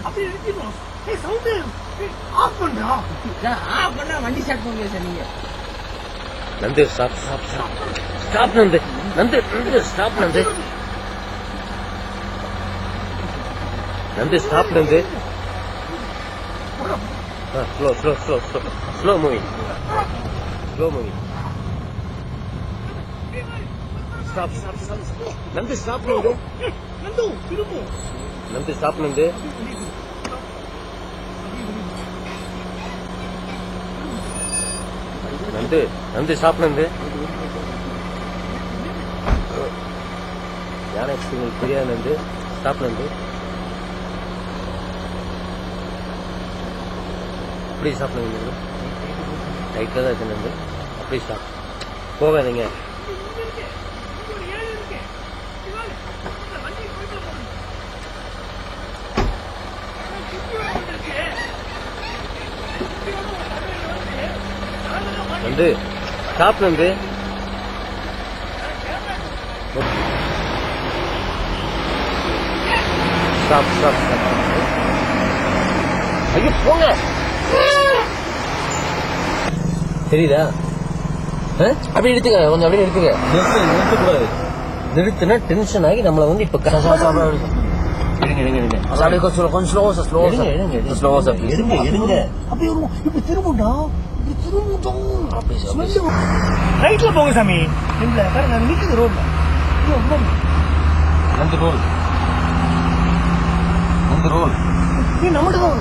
அப்படி நிறுத்திடும். Sound of பண்றா. Of பண்ணா வண்டி ஸ்டார்ட் பண்ண முடியாது சார் நீங்க. Nandu stop stop stop stop Nandu Nandu Nandu stop Nandu Nandu stop Nandu. Slow slow slow slow slow moving slow moving. Stop stop stop Nandu stop Nandu Nandu திரும்ப நந்து ஸ்டாப் நந்து. நந்து நந்து ஸ்டாப் நந்து. யானை உங்களுக்கு தெரியாது நந்து. ஸ்டாப் நந்து. அப்படி ஸ்டாப் நந்து. ரைட்டில் தான் இருக்கு நந்து. அப்படி ஸ்டாப் போகாதீங்க. Nandu stop Nandu. Stop stop stop. ஐயோ போங்க. தெரியுதா? அப்படி எடுத்துக்க, கொஞ்சம் அப்படியே எடுத்துக்க. நிறுத்தக்கூடாது. நிறுத்தினா டென்ஷன் ஆகி நம்மளை வந்து இப்ப எடுங்க எடுங்க எடுங்க. அப்படியே கொஞ்சம் ஸ்லோவா சார். ஸ்லோவா சார். எடுங்க ஸ்லோவா சார். எடுங்க எடுங்க. அப்படியே இப்ப திரும்புண்டா. ரைட்ல போங்க சாமி. இல்ல பாருங்க நிக்குது ரோட்ல. நந்து ரோல் நந்து ரோல். நீ நம்மகிட்ட தான்.